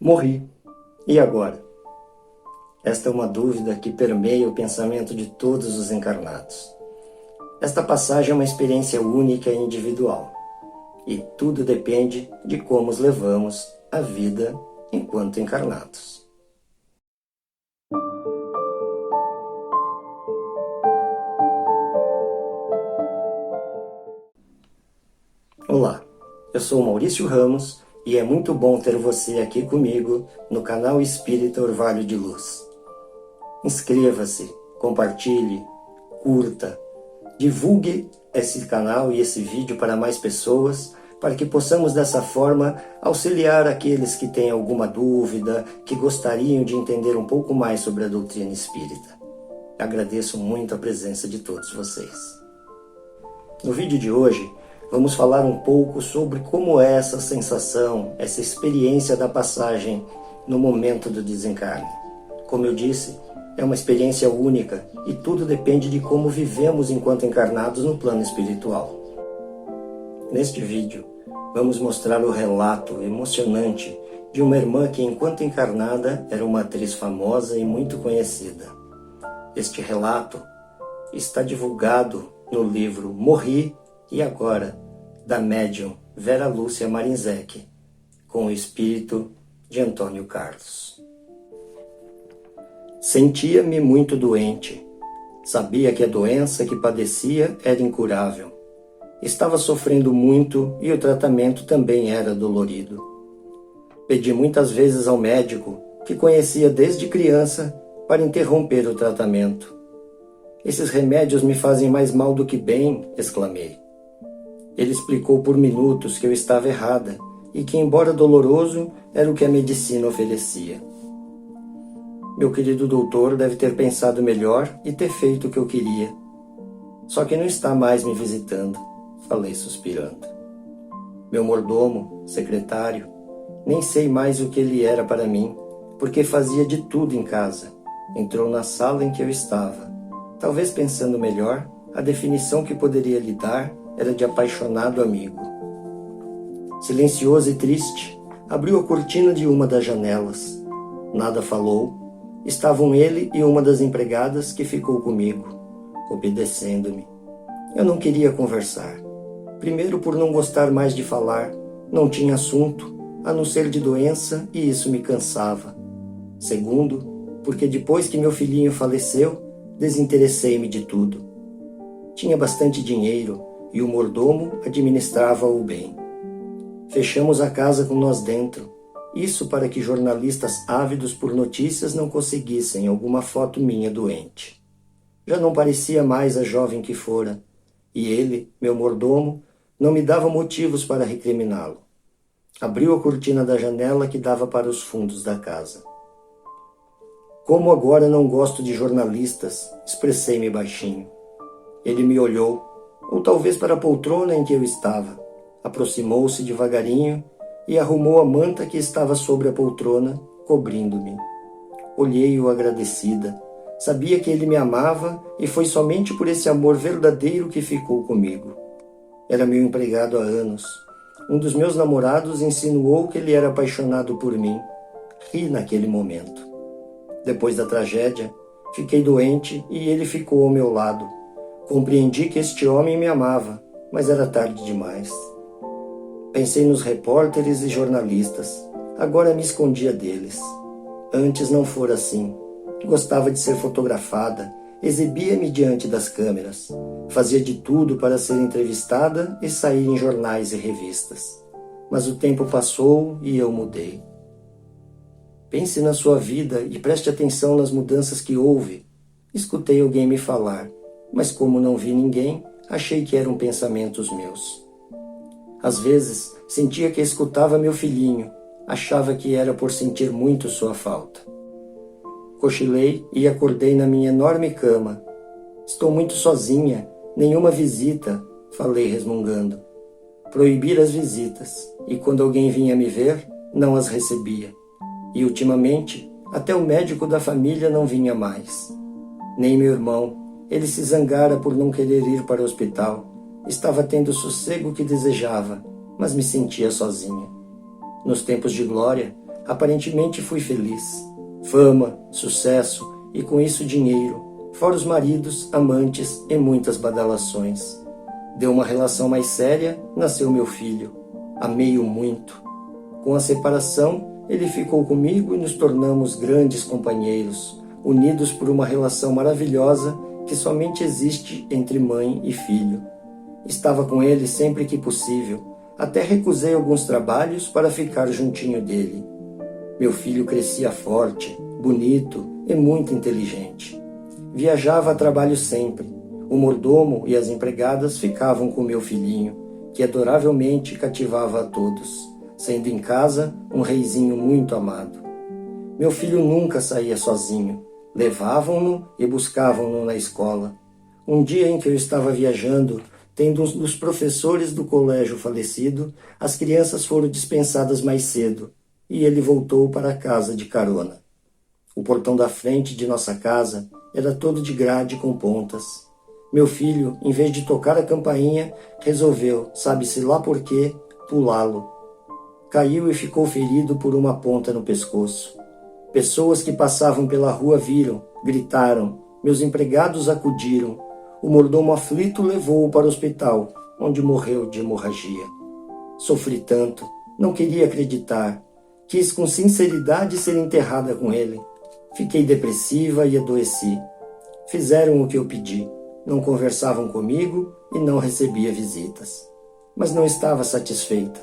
Morri. E agora? Esta é uma dúvida que permeia o pensamento de todos os encarnados. Esta passagem é uma experiência única e individual, e tudo depende de como os levamos a vida enquanto encarnados. Olá, eu sou Maurício Ramos e é muito bom ter você aqui comigo no canal Espírita Orvalho de Luz. Inscreva-se, compartilhe, curta, divulgue esse canal e esse vídeo para mais pessoas, para que possamos dessa forma auxiliar aqueles que têm alguma dúvida, que gostariam de entender um pouco mais sobre a doutrina espírita. Agradeço muito a presença de todos vocês. No vídeo de hoje, vamos falar um pouco sobre como é essa sensação, essa experiência da passagem no momento do desencarne. Como eu disse, é uma experiência única e tudo depende de como vivemos enquanto encarnados no plano espiritual. Neste vídeo, vamos mostrar o relato emocionante de uma irmã que, enquanto encarnada, era uma atriz famosa e muito conhecida. Este relato está divulgado no livro Morri e Agora, da médium Vera Lúcia Marinzec, com o espírito de Antônio Carlos. Sentia-me muito doente. Sabia que a doença que padecia era incurável. Estava sofrendo muito e o tratamento também era dolorido. Pedi muitas vezes ao médico, que conhecia desde criança, para interromper o tratamento. Esses remédios me fazem mais mal do que bem, exclamei. Ele explicou por minutos que eu estava errada e que, embora doloroso, era o que a medicina oferecia. Meu querido doutor deve ter pensado melhor e ter feito o que eu queria. Só que não está mais me visitando, falei suspirando. Meu mordomo, secretário, nem sei mais o que ele era para mim, porque fazia de tudo em casa. Entrou na sala em que eu estava. Talvez pensando melhor, a definição que poderia lhe dar era de apaixonado amigo. Silencioso e triste, abriu a cortina de uma das janelas. Nada falou. Estavam ele e uma das empregadas que ficou comigo, obedecendo-me. Eu não queria conversar. Primeiro, por não gostar mais de falar, não tinha assunto, a não ser de doença, e isso me cansava. Segundo, porque depois que meu filhinho faleceu, desinteressei-me de tudo. Tinha bastante dinheiro e o mordomo administrava-o bem. Fechamos a casa com nós dentro, isso para que jornalistas ávidos por notícias não conseguissem alguma foto minha doente. Já não parecia mais a jovem que fora, e ele, meu mordomo, não me dava motivos para recriminá-lo. Abriu a cortina da janela que dava para os fundos da casa. Como agora não gosto de jornalistas, expressei-me baixinho. Ele me olhou, ou talvez para a poltrona em que eu estava. Aproximou-se devagarinho e arrumou a manta que estava sobre a poltrona, cobrindo-me. Olhei-o agradecida. Sabia que ele me amava e foi somente por esse amor verdadeiro que ficou comigo. Era meu empregado há anos. Um dos meus namorados insinuou que ele era apaixonado por mim. Ri naquele momento. Depois da tragédia, fiquei doente e ele ficou ao meu lado. Compreendi que este homem me amava, mas era tarde demais. Pensei nos repórteres e jornalistas. Agora me escondia deles. Antes não fora assim. Gostava de ser fotografada, exibia-me diante das câmeras. Fazia de tudo para ser entrevistada e sair em jornais e revistas. Mas o tempo passou e eu mudei. Pense na sua vida e preste atenção nas mudanças que houve. Escutei alguém me falar, mas como não vi ninguém, achei que eram pensamentos meus. Às vezes, sentia que escutava meu filhinho, achava que era por sentir muito sua falta. Cochilei e acordei na minha enorme cama. Estou muito sozinha, nenhuma visita, falei resmungando. Proibir as visitas, e quando alguém vinha me ver, não as recebia. E ultimamente, até o médico da família não vinha mais. Nem meu irmão, ele se zangara por não querer ir para o hospital. Estava tendo o sossego que desejava, mas me sentia sozinha. Nos tempos de glória, Aparentemente fui feliz. Fama, sucesso e com isso dinheiro, fora os maridos, amantes e muitas badalações. Deu uma relação mais séria, nasceu meu filho. Amei-o muito. Com a separação, ele ficou comigo e nos tornamos grandes companheiros, unidos por uma relação maravilhosa que somente existe entre mãe e filho. Estava com ele sempre que possível, até recusei alguns trabalhos para ficar juntinho dele. Meu filho crescia forte, bonito e muito inteligente. Viajava a trabalho sempre. O mordomo e as empregadas ficavam com meu filhinho, que adoravelmente cativava a todos, sendo em casa um reizinho muito amado. Meu filho nunca saía sozinho. Levavam-no e buscavam-no na escola. Um dia em que eu estava viajando, tendo um dos professores do colégio falecido, as crianças foram dispensadas mais cedo, e ele voltou para casa de carona. O portão da frente de nossa casa era todo de grade com pontas. Meu filho, em vez de tocar a campainha, resolveu, sabe-se lá por quê, pulá-lo. Caiu e ficou ferido por uma ponta no pescoço. Pessoas que passavam pela rua viram, gritaram, meus empregados acudiram. O mordomo aflito levou-o para o hospital, onde morreu de hemorragia. Sofri tanto, não queria acreditar. Quis com sinceridade ser enterrada com ele. Fiquei depressiva e adoeci. Fizeram o que eu pedi. Não conversavam comigo e não recebia visitas. Mas não estava satisfeita.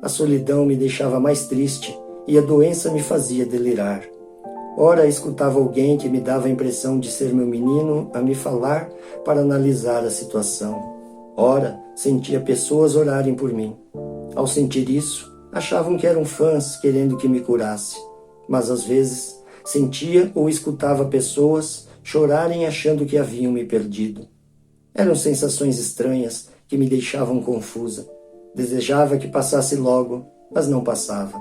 A solidão me deixava mais triste e a doença me fazia delirar. Ora, escutava alguém que me dava a impressão de ser meu menino a me falar para analisar a situação. Ora, sentia pessoas orarem por mim. Ao sentir isso, achavam que eram fãs querendo que me curasse. Mas às vezes, sentia ou escutava pessoas chorarem achando que haviam me perdido. Eram sensações estranhas que me deixavam confusa. Desejava que passasse logo, mas não passava.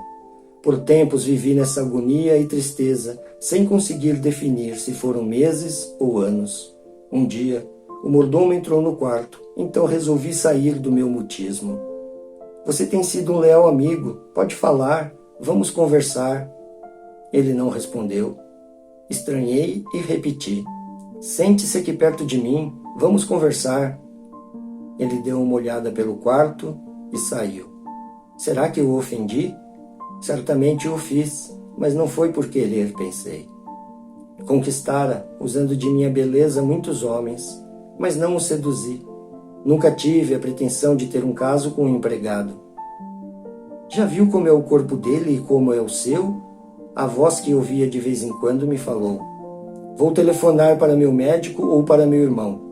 Por tempos vivi nessa agonia e tristeza, sem conseguir definir se foram meses ou anos. Um dia, o mordomo entrou no quarto, então resolvi sair do meu mutismo. Você tem sido um leal amigo, pode falar, vamos conversar. Ele não respondeu. Estranhei e repeti. Sente-se aqui perto de mim, vamos conversar. Ele deu uma olhada pelo quarto e saiu. Será que eu o ofendi? Certamente o fiz, mas não foi por querer, pensei. Conquistara, usando de minha beleza, muitos homens, mas não os seduzi. Nunca tive a pretensão de ter um caso com um empregado. Já viu como é o corpo dele e como é o seu? A voz que ouvia de vez em quando me falou. Vou telefonar para meu médico ou para meu irmão.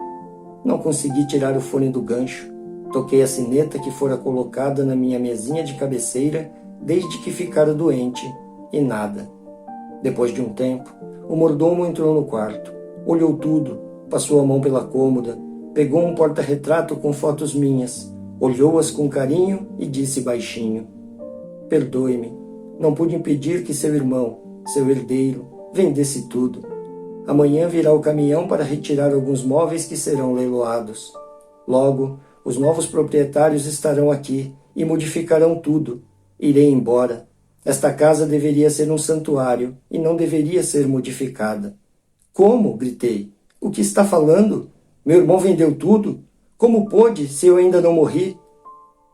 Não consegui tirar o fone do gancho. Toquei a sineta que fora colocada na minha mesinha de cabeceira desde que ficara doente, e nada. Depois de um tempo, o mordomo entrou no quarto, olhou tudo, passou a mão pela cômoda, pegou um porta-retrato com fotos minhas, olhou-as com carinho e disse baixinho: Perdoe-me, não pude impedir que seu irmão, seu herdeiro, vendesse tudo. Amanhã virá o caminhão para retirar alguns móveis que serão leiloados. Logo, os novos proprietários estarão aqui e modificarão tudo. Irei embora. Esta casa deveria ser um santuário e não deveria ser modificada. Como? Gritei. O que está falando? Meu irmão vendeu tudo? Como pôde, se eu ainda não morri?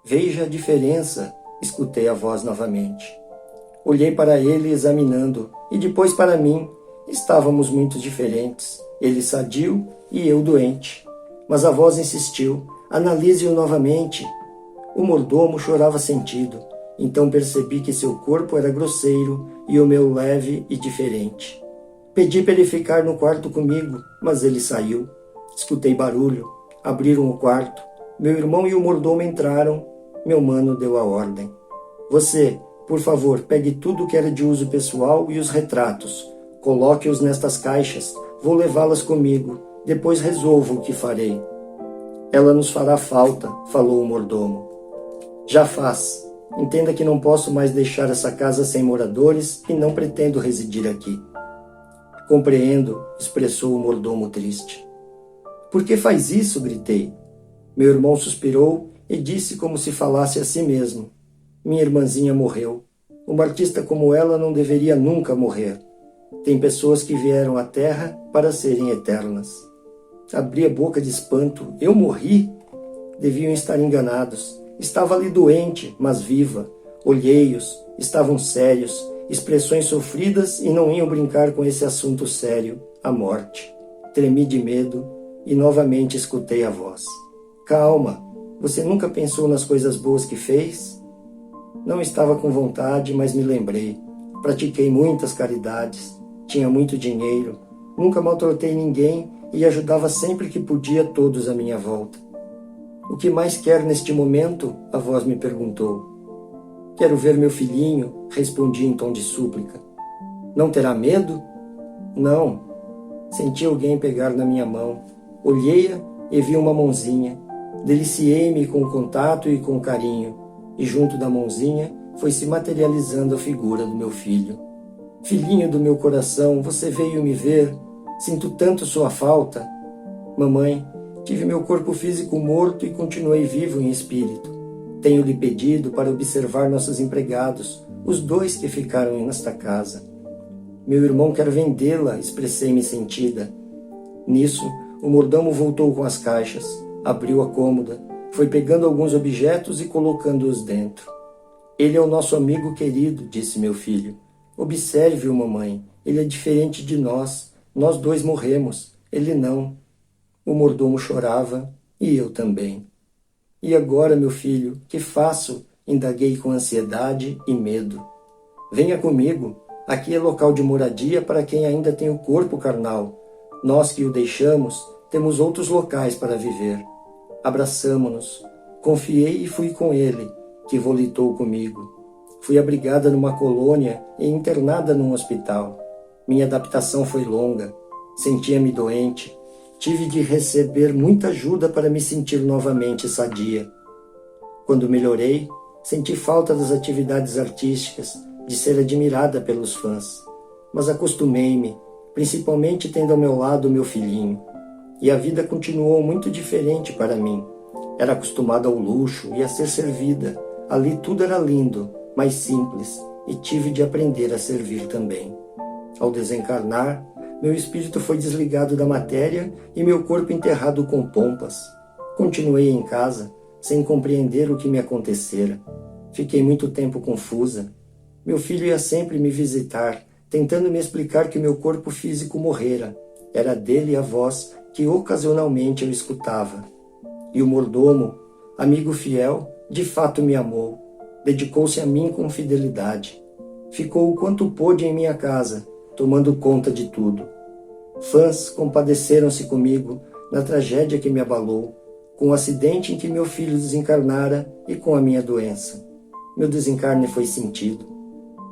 Veja a diferença, escutei a voz novamente. Olhei para ele examinando e depois para mim. Estávamos muito diferentes. Ele sadio e eu doente. Mas a voz insistiu. Analise-o novamente. O mordomo chorava sentido. Então percebi que seu corpo era grosseiro e o meu leve e diferente. Pedi para ele ficar no quarto comigo, mas ele saiu. Escutei barulho. Abriram o quarto. Meu irmão e o mordomo entraram. Meu mano deu a ordem. Você, por favor, pegue tudo que era de uso pessoal e os retratos. Coloque-os nestas caixas. Vou levá-las comigo. Depois resolvo o que farei. Ela nos fará falta, falou o mordomo. Já faz. Entenda que não posso mais deixar essa casa sem moradores e não pretendo residir aqui. Compreendo, expressou o mordomo triste. Por que faz isso? Gritei. Meu irmão suspirou e disse como se falasse a si mesmo. Minha irmãzinha morreu. Uma artista como ela não deveria nunca morrer. Tem pessoas que vieram à Terra para serem eternas. Abri a boca de espanto. Eu morri? Deviam estar enganados. Estava ali doente, mas viva. Olhei-os, estavam sérios, expressões sofridas e não iam brincar com esse assunto sério, a morte. Tremi de medo e novamente escutei a voz. Calma, você nunca pensou nas coisas boas que fez? Não estava com vontade, mas me lembrei. Pratiquei muitas caridades, tinha muito dinheiro, nunca maltratei ninguém e ajudava sempre que podia todos à minha volta. O que mais quer neste momento? A voz me perguntou. Quero ver meu filhinho, respondi em tom de súplica. Não terá medo? Não. Senti alguém pegar na minha mão. Olhei-a e vi uma mãozinha. Deliciei-me com o contato e com o carinho, e junto da mãozinha foi se materializando a figura do meu filho. Filhinho do meu coração, você veio me ver. Sinto tanto sua falta. Mamãe, tive meu corpo físico morto e continuei vivo em espírito. Tenho-lhe pedido para observar nossos empregados, os 2 que ficaram nesta casa. Meu irmão quer vendê-la, expressei-me sentida. Nisso, o mordomo voltou com as caixas, abriu a cômoda, foi pegando alguns objetos e colocando-os dentro. Ele é o nosso amigo querido, disse meu filho. Observe-o, mamãe, ele é diferente de nós 2 morremos, ele não. O mordomo chorava e eu também. E agora, meu filho, que faço? Indaguei com ansiedade e medo. Venha comigo. Aqui é local de moradia para quem ainda tem o corpo carnal. Nós que o deixamos, temos outros locais para viver. Abraçamo-nos. Confiei e fui com ele, que volitou comigo. Fui abrigada numa colônia e internada num hospital. Minha adaptação foi longa. Sentia-me doente. Tive de receber muita ajuda para me sentir novamente sadia. Quando melhorei, senti falta das atividades artísticas, de ser admirada pelos fãs. Mas acostumei-me, principalmente tendo ao meu lado o meu filhinho. E a vida continuou muito diferente para mim. Era acostumada ao luxo e a ser servida. Ali tudo era lindo, mais simples, e tive de aprender a servir também. Ao desencarnar, meu espírito foi desligado da matéria e meu corpo enterrado com pompas. Continuei em casa, sem compreender o que me acontecera. Fiquei muito tempo confusa. Meu filho ia sempre me visitar, tentando me explicar que meu corpo físico morrera. Era dele a voz que ocasionalmente eu escutava. E o mordomo, amigo fiel, de fato me amou. Dedicou-se a mim com fidelidade. Ficou o quanto pôde em minha casa, tomando conta de tudo. Fãs compadeceram-se comigo na tragédia que me abalou, com o acidente em que meu filho desencarnara e com a minha doença. Meu desencarne foi sentido.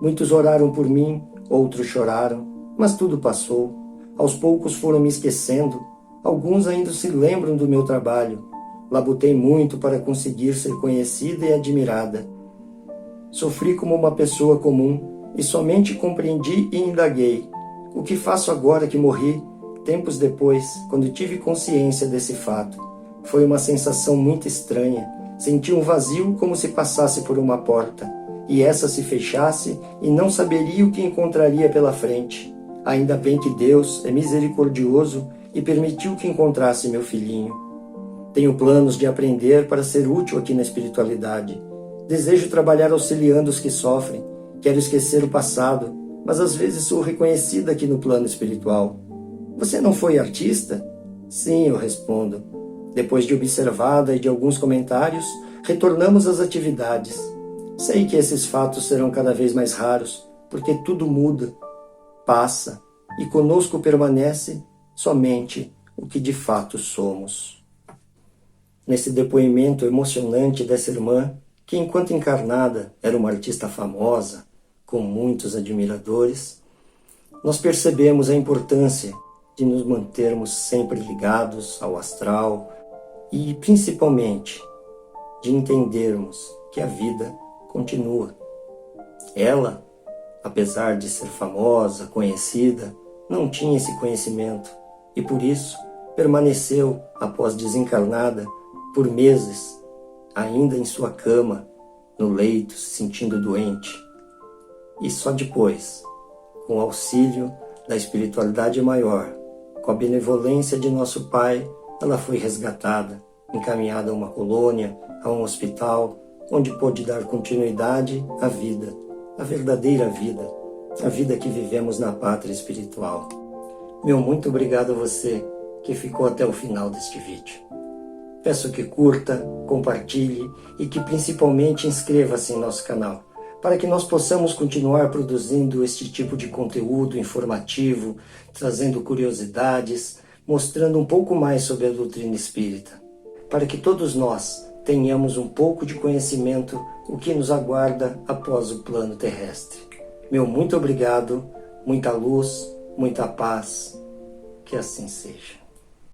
Muitos oraram por mim, outros choraram, mas tudo passou. Aos poucos foram me esquecendo. Alguns ainda se lembram do meu trabalho. Labutei muito para conseguir ser conhecida e admirada. Sofri como uma pessoa comum e somente compreendi e indaguei. O que faço agora que morri? Tempos depois, quando tive consciência desse fato, foi uma sensação muito estranha. Senti um vazio como se passasse por uma porta, e essa se fechasse e não saberia o que encontraria pela frente. Ainda bem que Deus é misericordioso e permitiu que encontrasse meu filhinho. Tenho planos de aprender para ser útil aqui na espiritualidade. Desejo trabalhar auxiliando os que sofrem. Quero esquecer o passado, mas às vezes sou reconhecida aqui no plano espiritual. Você não foi artista? Sim, eu respondo. Depois de observada e de alguns comentários, retornamos às atividades. Sei que esses fatos serão cada vez mais raros, porque tudo muda, passa, e conosco permanece somente o que de fato somos. Nesse depoimento emocionante dessa irmã, que enquanto encarnada era uma artista famosa, com muitos admiradores, nós percebemos a importância de nos mantermos sempre ligados ao astral e, principalmente, de entendermos que a vida continua. Ela, apesar de ser famosa, conhecida, não tinha esse conhecimento e, por isso, permaneceu, após desencarnada, por meses, ainda em sua cama, no leito, se sentindo doente. E só depois, com o auxílio da espiritualidade maior, com a benevolência de nosso Pai, ela foi resgatada, encaminhada a uma colônia, a um hospital, onde pôde dar continuidade à vida, a verdadeira vida, a vida que vivemos na pátria espiritual. Meu muito obrigado a você que ficou até o final deste vídeo. Peço que curta, compartilhe e que principalmente inscreva-se em nosso canal, para que nós possamos continuar produzindo este tipo de conteúdo informativo, trazendo curiosidades, mostrando um pouco mais sobre a doutrina espírita, para que todos nós tenhamos um pouco de conhecimento o que nos aguarda após o plano terrestre. Meu muito obrigado, muita luz, muita paz, que assim seja.